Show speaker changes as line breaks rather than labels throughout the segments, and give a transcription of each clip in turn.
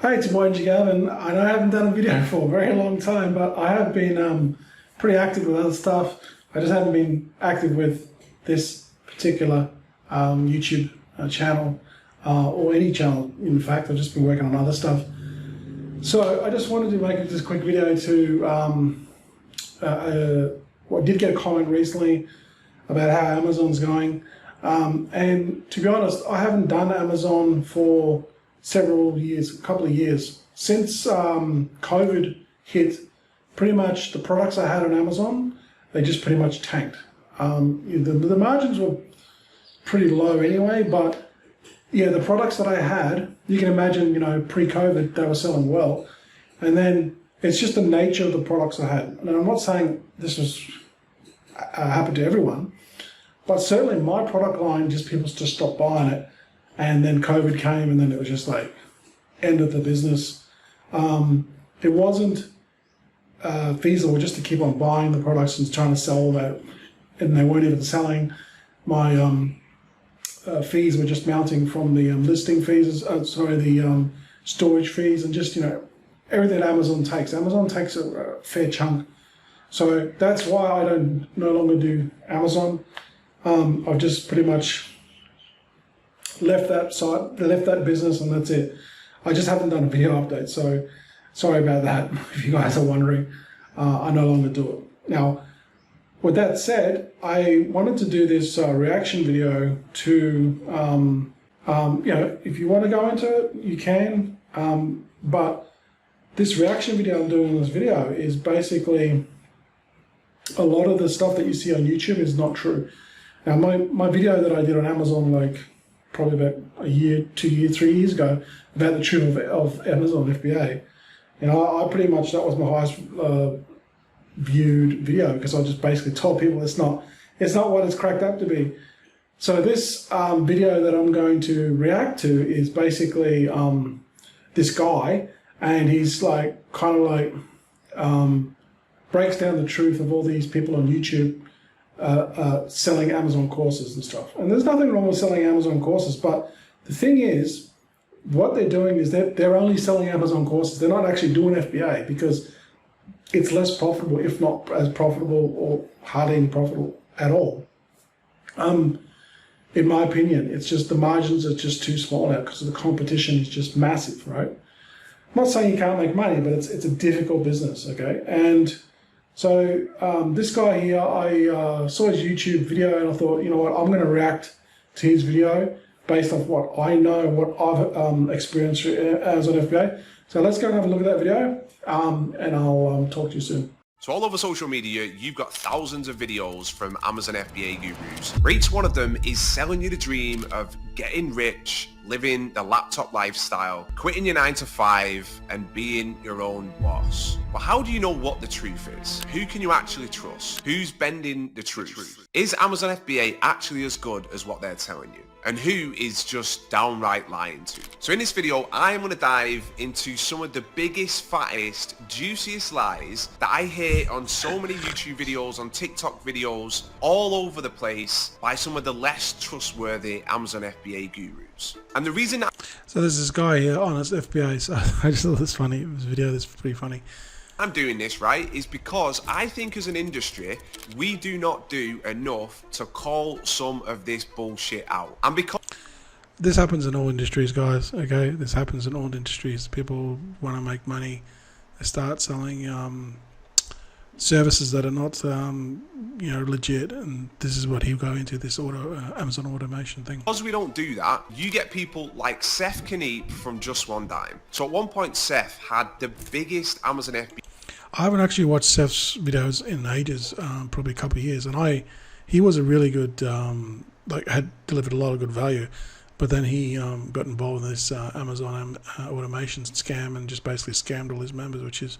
Hey, it's your boy Gav, and I know I haven't done a video for a very long time, but I have been pretty active with other stuff. I just haven't been active with this particular YouTube channel or any channel. In fact, I've just been working on other stuff. So I just wanted to make this quick video to, I did get a comment recently about how Amazon's going. And to be honest, I haven't done Amazon for several years, a couple of years. Since COVID hit, pretty much the products I had on Amazon, they just pretty much tanked. The margins were pretty low anyway, but yeah, the products that I had, you can imagine, pre-COVID, they were selling well. And then it's just the nature of the products I had. And I'm not saying this was happened to everyone, but certainly my product line, just people just stopped buying it. And then COVID came, and then it was just like end of the business. It wasn't feasible just to keep on buying the products and trying to sell that, and they weren't even selling. My fees were just mounting from the listing fees, the storage fees, and just everything that Amazon takes. Amazon takes a fair chunk, so that's why I don't no longer do Amazon. I've just pretty much left that site, left that business, and that's it. I just haven't done a video update, so sorry about that. If you guys are wondering, I no longer do it. Now, with that said, I wanted to do this reaction video to, if you want to go into it, you can, but this reaction video I'm doing in this video is basically a lot of the stuff that you see on YouTube is not true. Now, my video that I did on Amazon, like probably about a year, 2 years, 3 years ago, about the truth of Amazon FBA. I pretty much, that was my highest viewed video, because I just basically told people it's not what it's cracked up to be. So this video that I'm going to react to is basically this guy, and he's like breaks down the truth of all these people on YouTube selling Amazon courses and stuff. And there's nothing wrong with selling Amazon courses, but the thing is, what they're doing is they're only selling Amazon courses. They're not actually doing FBA, because it's less profitable, if not as profitable, or hardly any profitable at all. In my opinion, it's just the margins are just too small now because the competition is just massive, right? I'm not saying you can't make money, but it's a difficult business, okay? And so this guy here, I saw his YouTube video, and I thought, you know what, I'm going to react to his video based off what I know, what I've experienced through Amazon FBA. So let's go and have a look at that video, and I'll talk to you soon.
So all over social media, you've got thousands of videos from Amazon FBA gurus. Each one of them is selling you the dream of getting rich, living the laptop lifestyle, quitting your 9-to-5, and being your own boss. But how do you know what the truth is? Who can you actually trust? Who's bending the truth? Is Amazon FBA actually as good as what they're telling you? And who is just downright lying to you? So in this video, I'm going to dive into some of the biggest, fattest, juiciest lies that I hear on so many YouTube videos, on TikTok videos, all over the place by some of the less trustworthy Amazon FBA gurus. And the reason
So there's this guy here, Honest FBA, so I just thought this funny. This video is pretty funny.
I'm doing this, right, is because I think as an industry, we do not do enough to call some of this bullshit out. And because
this happens in all industries, guys, okay? This happens in all industries. People want to make money. They start selling services that are not, legit, and this is what he'll go into, this Amazon automation thing.
Because we don't do that, you get people like FKng from Just One Dime. So at one point, Seth had the biggest Amazon FBA.
I haven't actually watched Seth's videos in ages, probably a couple of years, and he was a really good, had delivered a lot of good value, but then he got involved in this Amazon automation scam and just basically scammed all his members, which is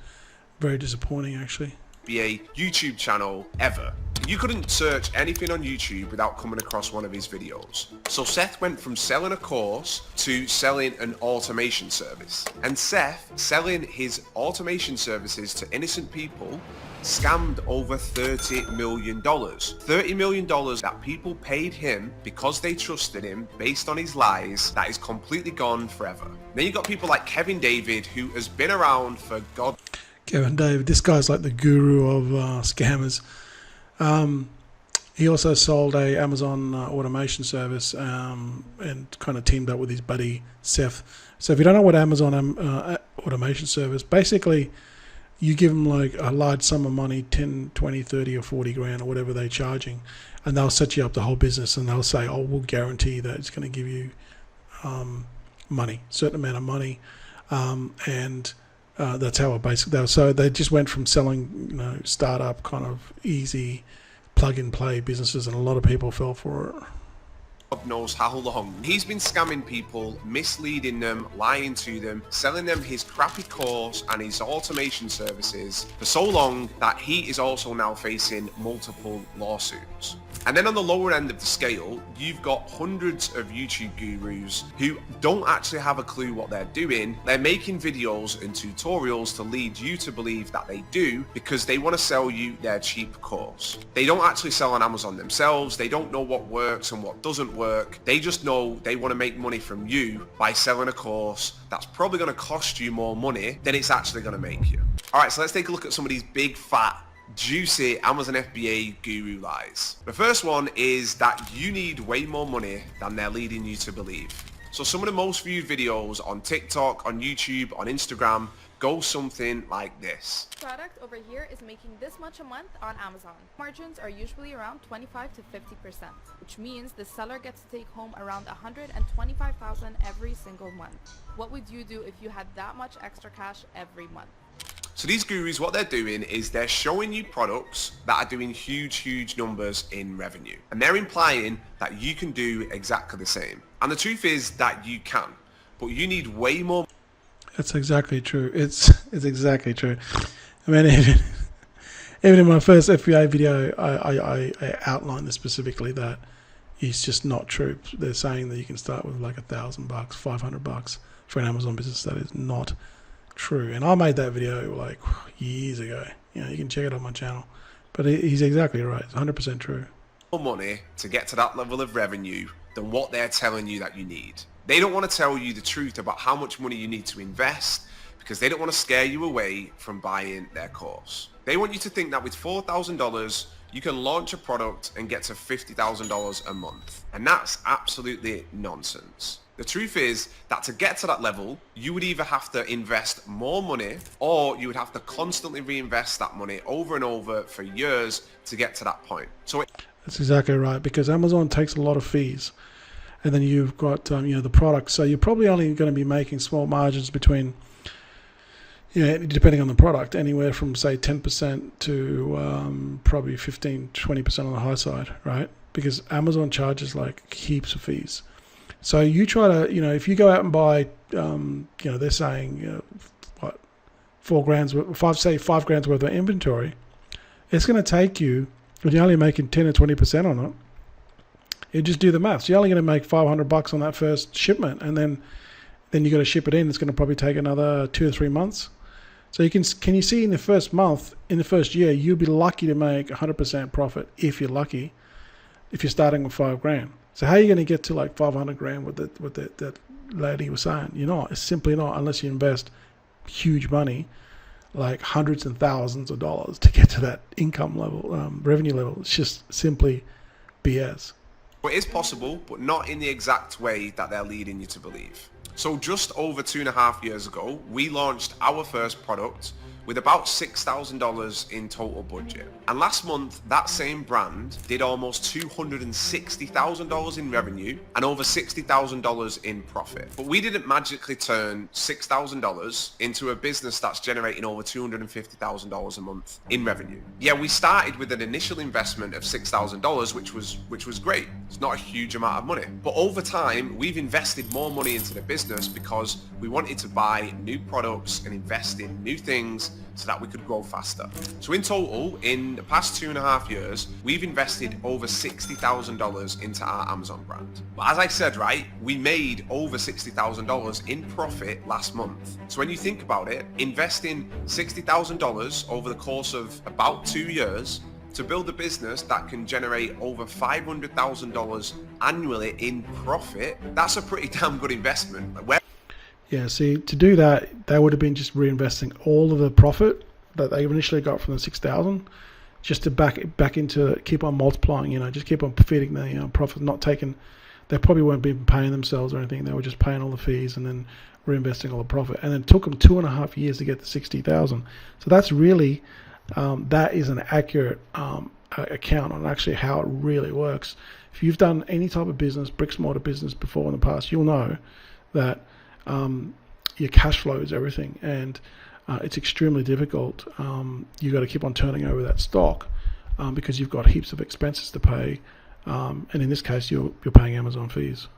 very disappointing, actually.
YouTube channel ever. You couldn't search anything on YouTube without coming across one of his videos. So Seth went from selling a course to selling an automation service. And Seth selling his automation services to innocent people scammed over $30 million. $30 million that people paid him because they trusted him based on his lies, that is completely gone forever. Then you got people like Kevin David, who has been around for God.
Kevin David, this guy's like the guru of scammers. He also sold a Amazon automation service and kind of teamed up with his buddy Seth. So if you don't know what Amazon automation service, basically you give them like a large sum of money, 10, 20, 30 or 40 grand or whatever they're charging, and they'll set you up the whole business, and they'll say, oh, we'll guarantee that it's going to give you money, certain amount of money, and that's how it basically. So they just went from selling, startup kind of easy plug-and-play businesses, and a lot of people fell for it.
God knows how long. He's been scamming people, misleading them, lying to them, selling them his crappy course and his automation services for so long that he is also now facing multiple lawsuits. And then on the lower end of the scale, you've got hundreds of YouTube gurus who don't actually have a clue what they're doing. They're making videos and tutorials to lead you to believe that they do because they want to sell you their cheap course. They don't actually sell on Amazon themselves. They don't know what works and what doesn't work. They just know they want to make money from you by selling a course that's probably going to cost you more money than it's actually going to make you. All right, so let's take a look at some of these big, fat, juicy Amazon FBA guru lies. The first one is that you need way more money than they're leading you to believe. So some of the most viewed videos on TikTok, on YouTube, on Instagram go something like this.
Product over here is making this much a month on Amazon. Margins are usually around 25 to 50%, which means the seller gets to take home around $125,000 every single month. What would you do if you had that much extra cash every month?
So these gurus, what they're doing is they're showing you products that are doing huge numbers in revenue. And they're implying that you can do exactly the same. And the truth is that you can, but you need way more.
That's exactly true. It's exactly true. I mean, even in my first FBA video, I outlined this specifically, that it's just not true. They're saying that you can start with like $1,000, $500 for an Amazon business. That is not true. And I made that video like years ago. You can check it on my channel. But he's exactly right. It's 100% true.
More money to get to that level of revenue than what they're telling you that you need. They don't want to tell you the truth about how much money you need to invest because they don't want to scare you away from buying their course. They want you to think that with $4,000, you can launch a product and get to $50,000 a month. And that's absolutely nonsense. The truth is that to get to that level, you would either have to invest more money or you would have to constantly reinvest that money over and over for years to get to that point.
That's exactly right, because Amazon takes a lot of fees. And then you've got the product. So you're probably only going to be making small margins between, depending on the product, anywhere from say 10% to probably 15, 20% on the high side, right? Because Amazon charges like heaps of fees. So you try to, if you go out and buy, they're saying, $5 grand worth of inventory, it's going to take you, when you're only making 10 or 20% on it, you just do the maths. You're only going to make $500 on that first shipment, and then you got to ship it in. It's going to probably take another 2 or 3 months. So can you see in the first month, in the first year, you'll be lucky to make 100% profit if you're lucky, if you're starting with $5 grand. So how are you going to get to like 500 grand with that lady was saying? You're not. It's simply not, unless you invest huge money, like hundreds and thousands of dollars to get to that income level, revenue level. It's just simply BS.
It is possible, but not in the exact way that they're leading you to believe. So just over 2.5 years ago, we launched our first product with about $6,000 in total budget. And last month, that same brand did almost $260,000 in revenue and over $60,000 in profit. But we didn't magically turn $6,000 into a business that's generating over $250,000 a month in revenue. Yeah, we started with an initial investment of $6,000, which was great. It's not a huge amount of money. But over time, we've invested more money into the business because we wanted to buy new products and invest in new things so that we could grow faster. So in total, in the past 2.5 years, we've invested over $60,000 into our Amazon brand. But as I said, right, we made over $60,000 in profit last month. So when you think about it, investing $60,000 over the course of about 2 years to build a business that can generate over $500,000 annually in profit, that's a pretty damn good investment.
Yeah, see, to do that, they would have been just reinvesting all of the profit that they initially got from the 6,000, just to back into keep on multiplying. Just keep on feeding the profit, not taking. They probably weren't even paying themselves or anything. They were just paying all the fees and then reinvesting all the profit. And it took them 2.5 years to get to 60,000. So that's really that is an accurate account on actually how it really works. If you've done any type of business, bricks and mortar business before in the past, you'll know that your cash flow is everything, and it's extremely difficult. You've got to keep on turning over that stock because you've got heaps of expenses to pay, and in this case, you're paying Amazon fees.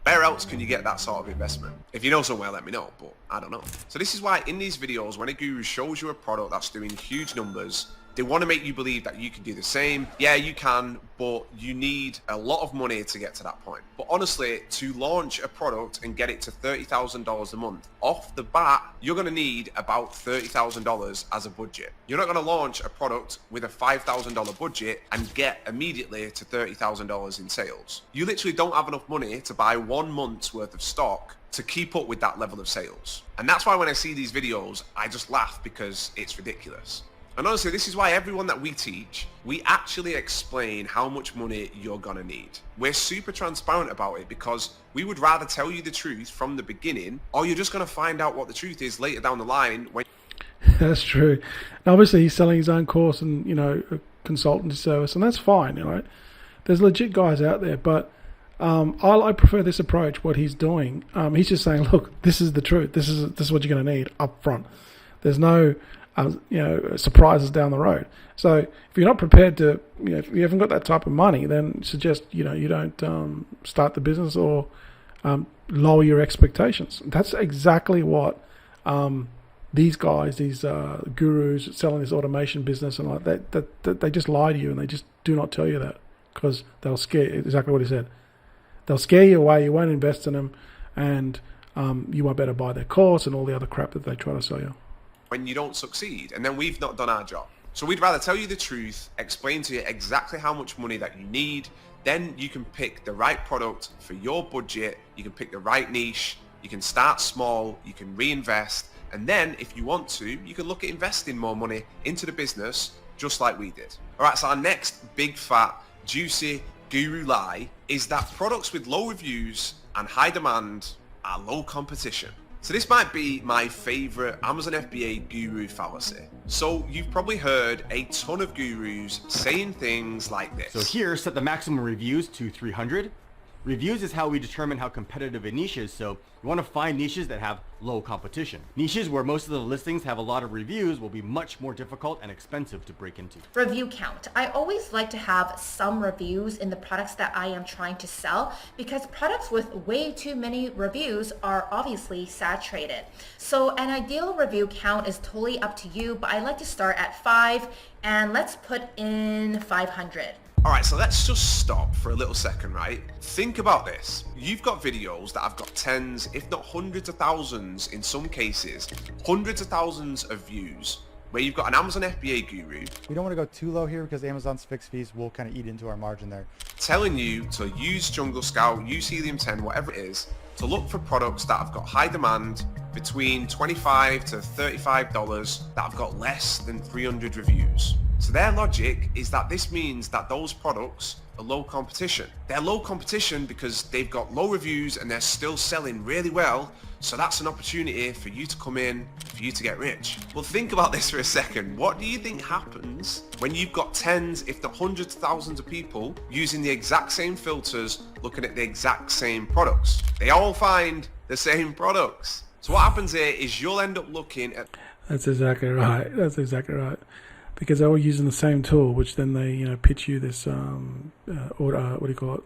Where else can you get that sort of investment? If you know somewhere, let me know, but I don't know. So this is why in these videos, when a guru shows you a product that's doing huge numbers, they want to make you believe that you can do the same. Yeah, you can, but you need a lot of money to get to that point. But honestly, to launch a product and get it to $30,000 a month, off the bat, you're going to need about $30,000 as a budget. You're not going to launch a product with a $5,000 budget and get immediately to $30,000 in sales. You literally don't have enough money to buy 1 month's worth of stock to keep up with that level of sales. And that's why when I see these videos, I just laugh because it's ridiculous. And honestly, this is why everyone that we teach, we actually explain how much money you're gonna need. We're super transparent about it because we would rather tell you the truth from the beginning, or you're just gonna find out what the truth is later down the line when.
That's true. And obviously, he's selling his own course and a consultancy service, and that's fine. There's legit guys out there, but I prefer this approach. What he's doing, he's just saying, look, this is the truth. This is what you're gonna need up front. There's no surprises down the road. So if you're not prepared to, if you haven't got that type of money, then suggest you don't start the business or lower your expectations. That's exactly what these guys, these gurus selling this automation business and like that they just lie to you, and they just do not tell you that because they'll scare you. Exactly what he said. They'll scare you away. You won't invest in them, and you might better buy their course and all the other crap that they try to sell you.
When you don't succeed, and then we've not done our job. So we'd rather tell you the truth, explain to you exactly how much money that you need, then you can pick the right product for your budget, you can pick the right niche, you can start small, you can reinvest, and then if you want to, you can look at investing more money into the business just like we did. All right, so our next big fat, juicy guru lie is that products with low reviews and high demand are low competition. So this might be my favorite Amazon FBA guru fallacy. So you've probably heard a ton of gurus saying things like this.
So here, set the maximum reviews to 300. Reviews is how we determine how competitive a niche is, so we want to find niches that have low competition. Niches where most of the listings have a lot of reviews will be much more difficult and expensive to break into.
Review count. I always like to have some reviews in the products that I am trying to sell because products with way too many reviews are obviously saturated. So an ideal review count is totally up to you, but I like to start at 5 and let's put in 500.
All right, so let's just stop for a little second, right? Think about this. You've got videos that have got tens, if not hundreds of thousands, in some cases, hundreds of thousands of views, where you've got an Amazon FBA guru.
We don't want to go too low here because Amazon's fixed fees will kind of eat into our margin there.
Telling you to use Jungle Scout, use Helium 10, whatever it is, to look for products that have got high demand, between $25 to $35, that have got less than 300 reviews. So their logic is that this means that those products are low competition. They're low competition because they've got low reviews and they're still selling really well. So that's an opportunity for you to come in, for you to get rich. Well, think about this for a second. What do you think happens when you've got tens, if not hundreds of thousands of people using the exact same filters, looking at the exact same products? They all find the same products. So what happens here is you'll end up looking at...
That's exactly right. That's exactly right. Because they're all using the same tool, which then they, pitch you this, what do you call it?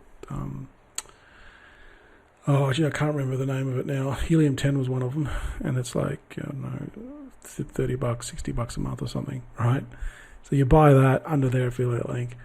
Actually, I can't remember the name of it now. Helium 10 was one of them, and it's like, $30, $60 a month or something, right? So you buy that under their affiliate link,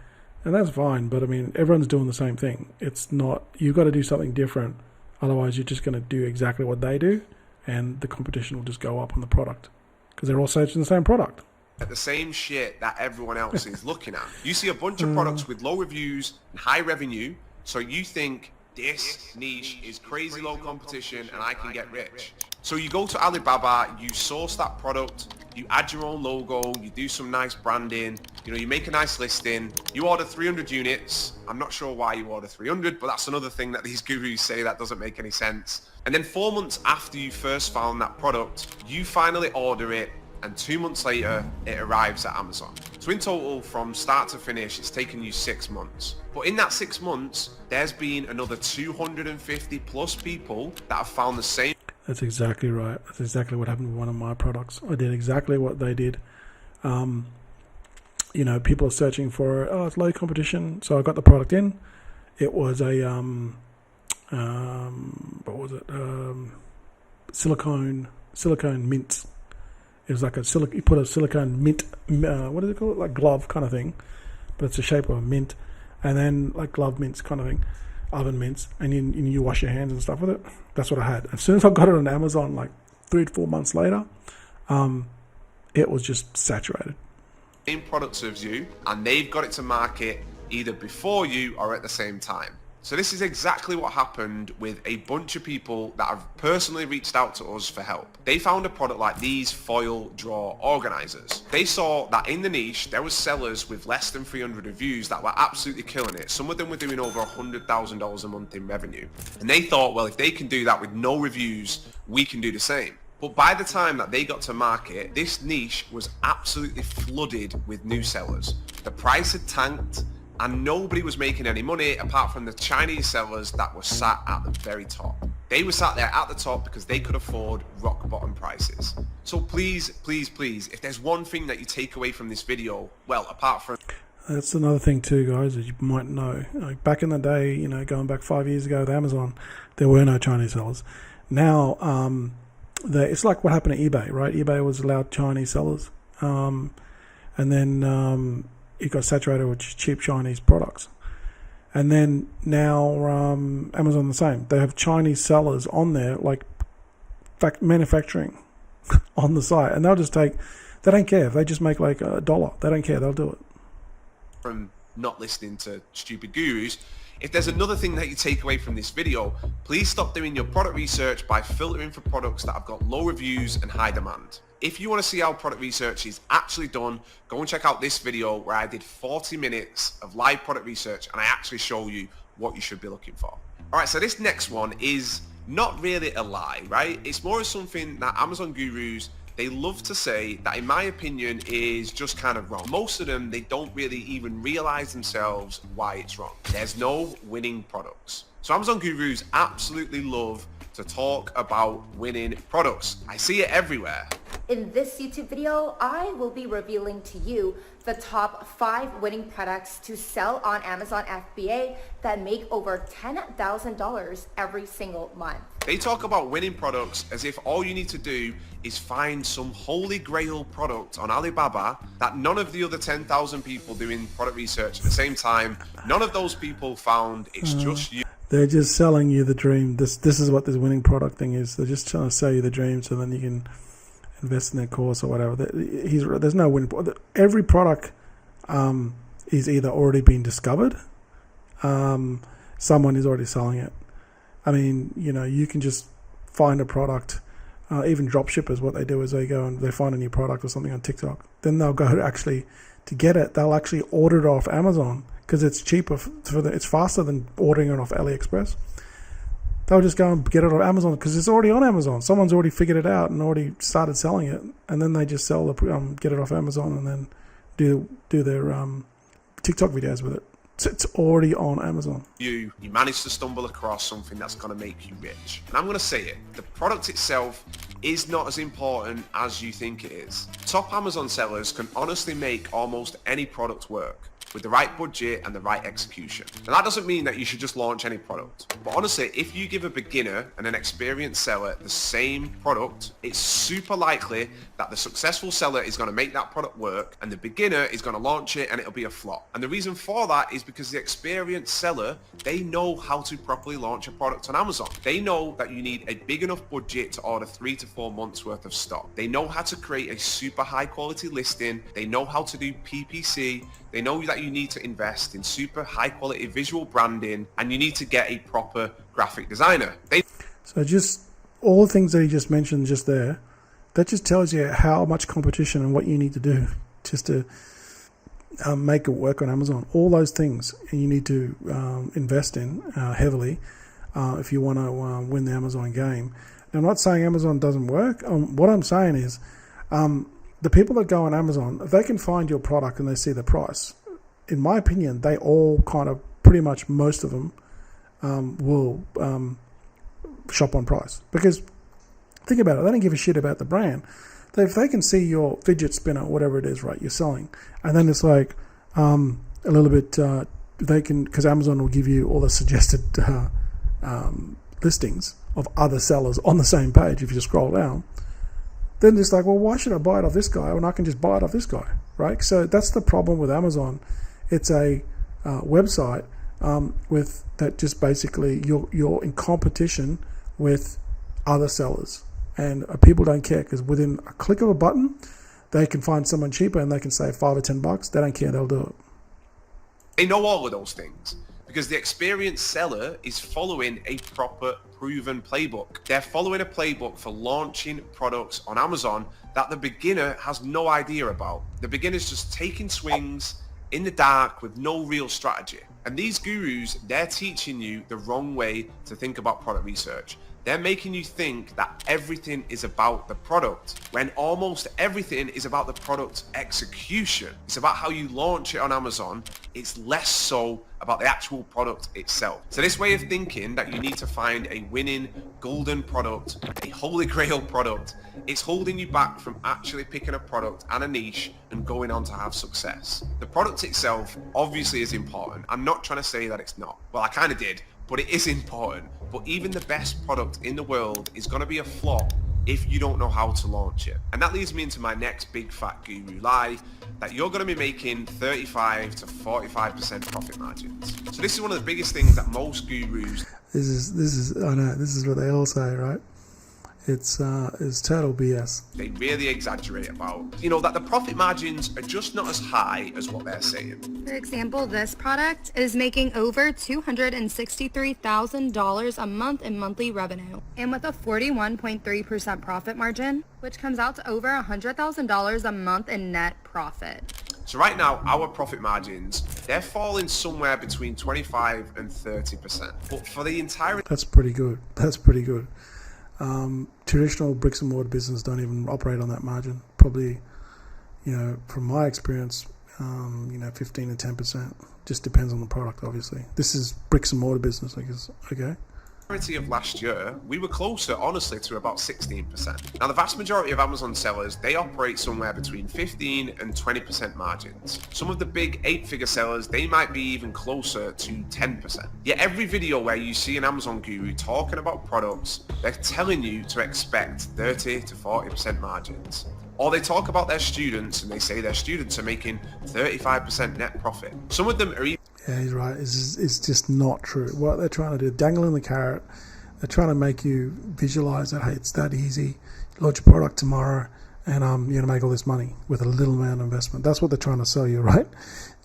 and that's fine. But I mean, everyone's doing the same thing. It's not, you've got to do something different. Otherwise, you're just going to do exactly what they do, and the competition will just go up on the product because they're all searching the same product.
At the same shit that everyone else is looking at. You see a bunch of products with low reviews and high revenue, so you think this niche is crazy low competition and I can get rich. So you go to Alibaba, you source that product, you add your own logo, you do some nice branding, you make a nice listing, you order 300 units. I'm not sure why you order 300, but that's another thing that these gurus say that doesn't make any sense. And then 4 months after you first found that product, you finally order it, and 2 months later, it arrives at Amazon. So in total, from start to finish, it's taken you 6 months. But in that 6 months, there's been another 250 plus people that have found the same.
That's exactly right. That's exactly what happened with one of my products. I did exactly what they did. People are searching for, it's low competition. So I got the product in. It was a, silicone mints. It was like you put a silicone mint, what do they call it? Like glove kind of thing, but it's the shape of a mint, and then like glove mints kind of thing, oven mints, and you wash your hands and stuff with it. That's what I had. As soon as I got it on Amazon, like 3 to 4 months later, it was just saturated.
Same products as you, and they've got it to market either before you or at the same time. So this is exactly what happened with a bunch of people that have personally reached out to us for help. They found a product like these foil drawer organizers. They saw that in the niche, there was sellers with less than 300 reviews that were absolutely killing it. Some of them were doing over $100,000 a month in revenue. And they thought, well, if they can do that with no reviews, we can do the same. But by the time that they got to market, this niche was absolutely flooded with new sellers. The price had tanked, and nobody was making any money apart from the Chinese sellers that were sat at the very top. They were sat there at the top because they could afford rock bottom prices. So please, please, please, if there's one thing that you take away from this video, well, apart from...
That's another thing too, guys, as you might know. Like back in the day, going back 5 years ago with Amazon, there were no Chinese sellers. Now, it's like what happened to eBay, right? eBay was allowed Chinese sellers. And then... it got saturated with cheap Chinese products. And then now Amazon the same. They have Chinese sellers on there, like manufacturing on the site. And they'll just they don't care. If they just make like $1, they don't care. They'll do it.
From not listening to stupid gurus, if there's another thing that you take away from this video, please stop doing your product research by filtering for products that have got low reviews and high demand. If you want to see how product research is actually done, go and check out this video where I did 40 minutes of live product research and I actually show you what you should be looking for. All right, so this next one is not really a lie, right? It's more of something that Amazon gurus, they love to say that in my opinion is just kind of wrong. Most of them, they don't really even realize themselves why it's wrong. There's no winning products. So Amazon gurus absolutely love to talk about winning products. I see it everywhere.
In this YouTube video, I will be revealing to you the top 5 winning products to sell on Amazon FBA that make over $10,000 every single month.
They talk about winning products as if all you need to do is find some holy grail product on Alibaba that none of the other 10,000 people doing product research at the same time, none of those people found. It's just you.
They're just selling you the dream. This is what this winning product thing is. They're just trying to sell you the dream so then you can invest in their course or whatever. There's no winning. Every product is either already been discovered, someone is already selling it. I mean, you can just find a product. Even drop shippers, what they do is they go and they find a new product or something on TikTok. Then they'll go to get it. They'll actually order it off Amazon because it's cheaper it's faster than ordering it off AliExpress. They'll just go and get it on Amazon because it's already on Amazon. Someone's already figured it out and already started selling it, and then they just get it off Amazon and then do their TikTok videos with it. So it's already on Amazon.
You manage to stumble across something that's going to make you rich. And I'm going to say it, the product itself is not as important as you think it is. Top Amazon sellers can honestly make almost any product work. with the right budget and the right execution. And that doesn't mean that you should just launch any product. But honestly, if you give a beginner and an experienced seller the same product, it's super likely that the successful seller is going to make that product work and the beginner is going to launch it and it'll be a flop. And the reason for that is because the experienced seller, they know how to properly launch a product on Amazon. They know that you need a big enough budget to order 3 to 4 months worth of stock. They know how to create a super high quality listing. They know how to do PPC. They know that you need to invest in super high quality visual branding and you need to get a proper graphic designer.
So just all the things that he just mentioned just there, that just tells you how much competition and what you need to do just to make it work on Amazon. All those things you need to invest in heavily if you want to win the Amazon game. Now, I'm not saying Amazon doesn't work. What I'm saying is the people that go on Amazon, if they can find your product and they see the price, in my opinion, they all kind of pretty much most of them will shop on price. Because think about it, they don't give a shit about the brand. If they can see your fidget spinner, whatever it is, right, you're selling, and then it's like a little bit, they can, because Amazon will give you all the suggested listings of other sellers on the same page if you just scroll down. Then it's like, well, why should I buy it off this guy when I can just buy it off this guy, right? So that's the problem with Amazon. It's a website with that just basically you're in competition with other sellers, and people don't care because within a click of a button, they can find someone cheaper and they can save $5 or $10. They don't care; they'll do it.
They know all of those things because the experienced seller is following a proper proven playbook. They're following a playbook for launching products on Amazon that the beginner has no idea about. The beginner's just taking swings in the dark with no real strategy. And these gurus, they're teaching you the wrong way to think about product research. They're making you think that everything is about the product when almost everything is about the product execution. It's about how you launch it on Amazon. It's less so about the actual product itself. So this way of thinking that you need to find a winning golden product, a holy grail product, it's holding you back from actually picking a product and a niche and going on to have success. The product itself obviously is important. I'm not trying to say that it's not. Well, I kind of did, but it is important. But even the best product in the world is going to be a flop if you don't know how to launch it. And that leads me into my next big fat guru lie, that you're going to be making 35 to 45% profit margins. So this is one of the biggest things that most gurus...
This is what they all say, right? It's total BS.
They really exaggerate about, that the profit margins are just not as high as what they're saying.
For example, this product is making over $263,000 a month in monthly revenue, and with a 41.3% profit margin, which comes out to over $100,000 a month in net profit.
So right now, our profit margins, they're falling somewhere between 25 and 30%. But for the entire...
That's pretty good. That's pretty good. Traditional bricks and mortar business don't even operate on that margin. Probably, from my experience, 15 to 10%. Just depends on the product, obviously. This is bricks and mortar business, I guess. Okay.
Of last year, we were closer, honestly, to about 16%. Now, the vast majority of Amazon sellers, they operate somewhere between 15 and 20% margins. Some of the big 8-figure sellers, they might be even closer to 10%. Yet every video where you see an Amazon guru talking about products, they're telling you to expect 30 to 40% margins. Or they talk about their students and they say their students are making 35% net profit. Some of them are even...
Yeah, he's right. It's just not true. What they're trying to do, dangling the carrot, they're trying to make you visualize that, hey, it's that easy. Launch your product tomorrow and you're going to make all this money with a little amount of investment. That's what they're trying to sell you, right?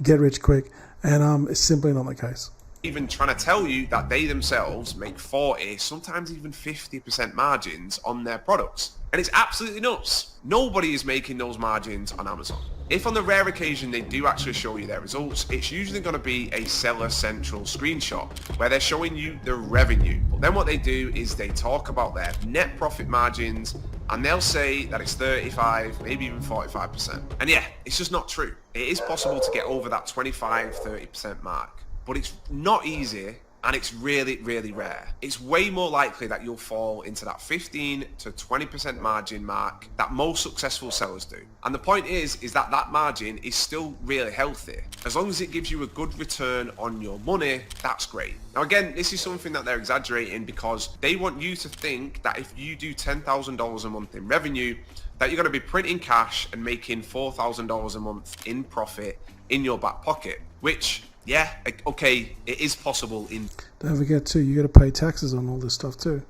Get rich quick. And it's simply not the case.
Even trying to tell you that they themselves make 40, sometimes even 50% margins on their products. And it's absolutely nuts. Nobody is making those margins on Amazon. If on the rare occasion they do actually show you their results, it's usually going to be a seller central screenshot where they're showing you the revenue. But then what they do is they talk about their net profit margins and they'll say that it's 35, maybe even 45%. And yeah, it's just not true. It is possible to get over that 25, 30% mark, but it's not easy and it's really, really rare. It's way more likely that you'll fall into that 15 to 20% margin mark that most successful sellers do. And the point is that that margin is still really healthy. As long as it gives you a good return on your money, that's great. Now again, this is something that they're exaggerating because they want you to think that if you do $10,000 a month in revenue, that you're going to be printing cash and making $4,000 a month in profit in your back pocket, which, yeah, okay, it is possible in...
Don't forget too, you got to pay taxes on all this stuff too.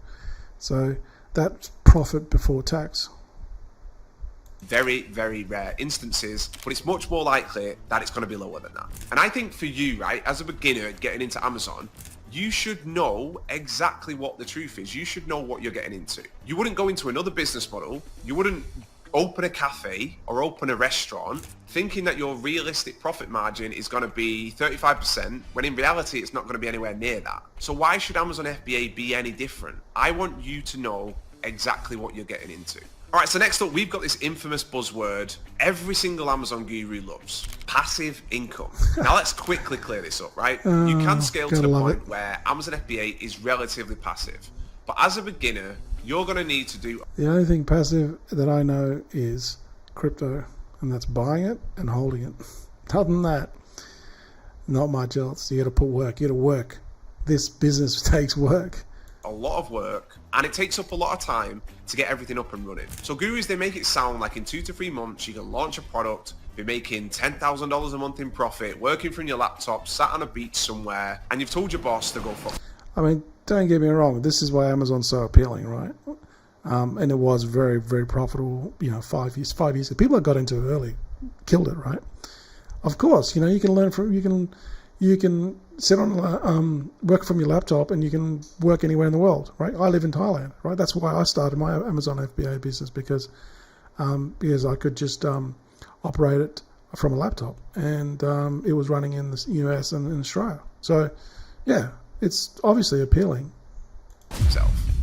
So that's profit before tax.
Very, very rare instances, but it's much more likely that it's going to be lower than that. And I think for you, right, as a beginner getting into Amazon, you should know exactly what the truth is. You should know what you're getting into. You wouldn't go into another business model. You wouldn't open a cafe or open a restaurant thinking that your realistic profit margin is going to be 35%, when in reality it's not going to be anywhere near that. So why should Amazon FBA be any different? I want you to know exactly what you're getting into. All right, so next up, we've got this infamous buzzword every single Amazon guru loves: passive income. Now let's quickly clear this up, right? You can scale to the point where Amazon FBA is relatively passive, but as a beginner, you're going to need to do...
The only thing passive that I know is crypto, and that's buying it and holding it. Other than that, not much else. You got to put work. You got to work. This business takes work.
A lot of work, and it takes up a lot of time to get everything up and running. So gurus, they make it sound like in 2 to 3 months you can launch a product, be making $10,000 a month in profit, working from your laptop, sat on a beach somewhere, and you've told your boss to go fuck.
I mean, don't get me wrong, this is why Amazon's so appealing, right? And it was very, very profitable, 5 years. People that got into it early killed it, right? Of course, you can learn from, you can sit on, work from your laptop, and you can work anywhere in the world, right? I live in Thailand, right? That's why I started my Amazon FBA business, because I could just operate it from a laptop, and it was running in the US and in Australia. So, yeah, it's obviously appealing.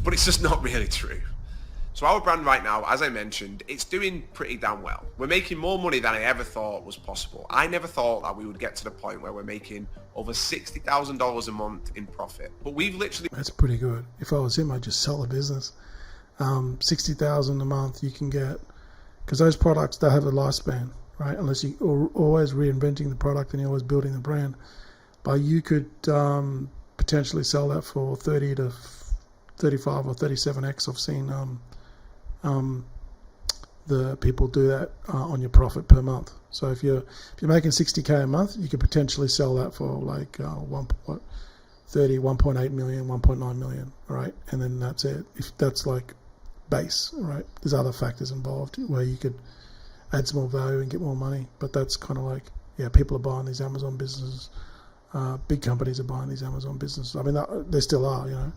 But it's just not really true. So our brand right now, as I mentioned, it's doing pretty damn well. We're making more money than I ever thought was possible. I never thought that we would get to the point where we're making over $60,000 a month in profit. But we've literally... That's
pretty good. If I was him, I'd just sell the business. $60,000 a month you can get, because those products, they have a lifespan, right? Unless you're always reinventing the product and you're always building the brand. But you could potentially sell that for 30 to 35 or 37x. I've seen the people do that on your profit per month. So if you're making 60k a month, you could potentially sell that for like 1.8 million, 1.9 million, right? And then that's it. If that's like base, right? There's other factors involved where you could add some more value and get more money, but that's kind of like, yeah, people are buying these Amazon businesses. Big companies are buying these Amazon businesses. I mean, they still are,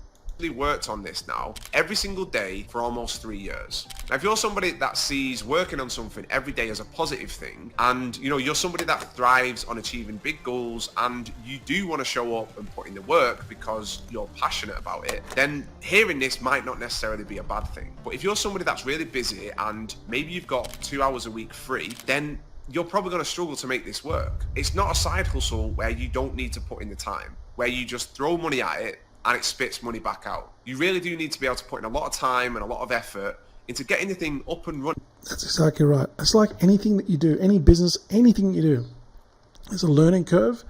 worked on this now every single day for almost 3 years. Now, if you're somebody that sees working on something every day as a positive thing, and you're somebody that thrives on achieving big goals, and you do want to show up and put in the work because you're passionate about it, then hearing this might not necessarily be a bad thing. But if you're somebody that's really busy and maybe you've got 2 hours a week free, then you're probably going to struggle to make this work. It's not a side hustle where you don't need to put in the time, where you just throw money at it and it spits money back out. You really do need to be able to put in a lot of time and a lot of effort into getting the thing up and running.
That's exactly right. It's like anything that you do, any business, anything you do, there's a learning curve,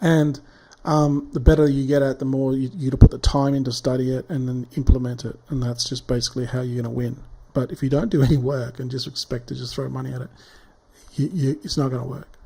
and the better you get at, the more you put the time in to study it and then implement it, and that's just basically how you're going to win. But if you don't do any work and just expect to just throw money at it, it's not going to work.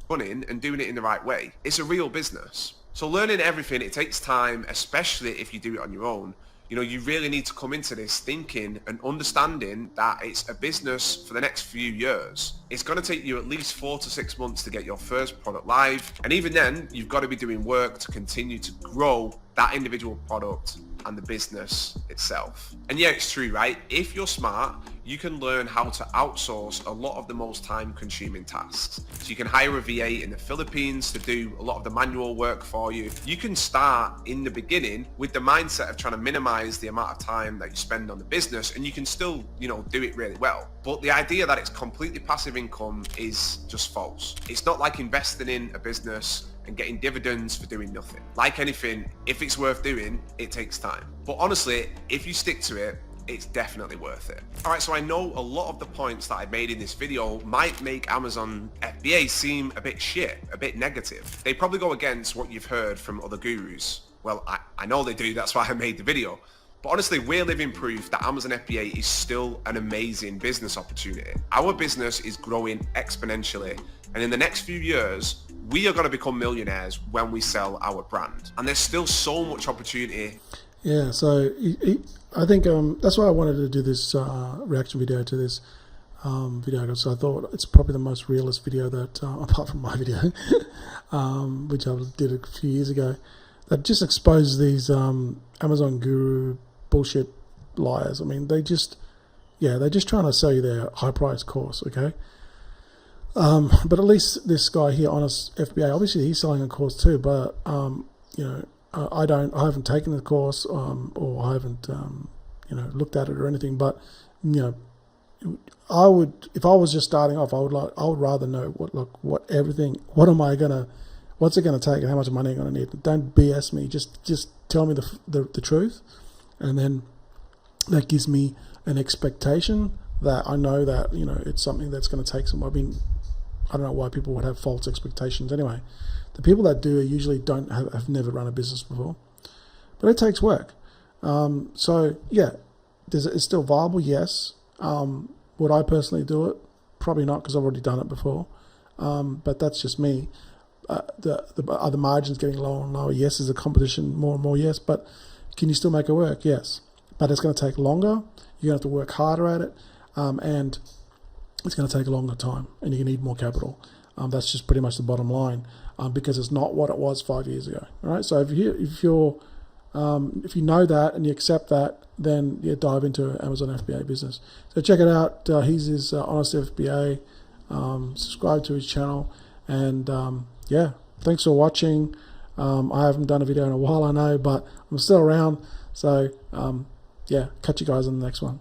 Running and doing it in the right way. It's a real business. So learning everything, it takes time, especially if you do it on your own. You really need to come into this thinking and understanding that it's a business for the next few years. It's going to take you at least 4 to 6 months to get your first product live. And even then, you've got to be doing work to continue to grow that individual product and the business itself. And yeah, it's true, right? If you're smart, you can learn how to outsource a lot of the most time-consuming tasks. So you can hire a VA in the Philippines to do a lot of the manual work for you. You can start in the beginning with the mindset of trying to minimize the amount of time that you spend on the business, and you can still, do it really well. But the idea that it's completely passive income is just false. It's not like investing in a business and getting dividends for doing nothing. Like anything, if it's worth doing, it takes time. But honestly, if you stick to it, it's definitely worth it. All right, so I know a lot of the points that I made in this video might make Amazon FBA seem a bit shit, a bit negative. They probably go against what you've heard from other gurus. Well, I know they do, that's why I made the video. But honestly, we're living proof that Amazon FBA is still an amazing business opportunity. Our business is growing exponentially, and in the next few years, we are going to become millionaires when we sell our brand. And there's still so much opportunity.
Yeah, so I think that's why I wanted to do this reaction video to this video. So I thought it's probably the most realist video that, apart from my video, which I did a few years ago, that just exposes these Amazon guru bullshit liars. I mean, they're just trying to sell you their high price course, okay? But at least this guy here, Honest FBA, obviously he's selling a course too, but I haven't taken the course, or I haven't looked at it or anything. But I would, if I was just starting off, I would rather know what's it gonna take and how much money I'm gonna need. Don't BS me. Just tell me the truth, and then that gives me an expectation that I know that it's something that's going to take some. I mean, I don't know why people would have false expectations anyway. The people that do usually have never run a business before, but it takes work. So yeah, it's still viable, yes. Would I personally do it? Probably not, because I've already done it before. But that's just me. Are the margins getting lower and lower? Yes. Is the competition more and more? Yes. But can you still make it work? Yes. But it's going to take longer. You're going to have to work harder at it, and it's going to take a longer time, and you're going to need more capital. That's just pretty much the bottom line, because it's not what it was 5 years ago. All right. So if you know that and you accept that, then you dive into Amazon FBA business. So check it out. He's his Honest FBA. Subscribe to his channel, and yeah, thanks for watching. I haven't done a video in a while, I know, but I'm still around. So yeah, catch you guys on the next one.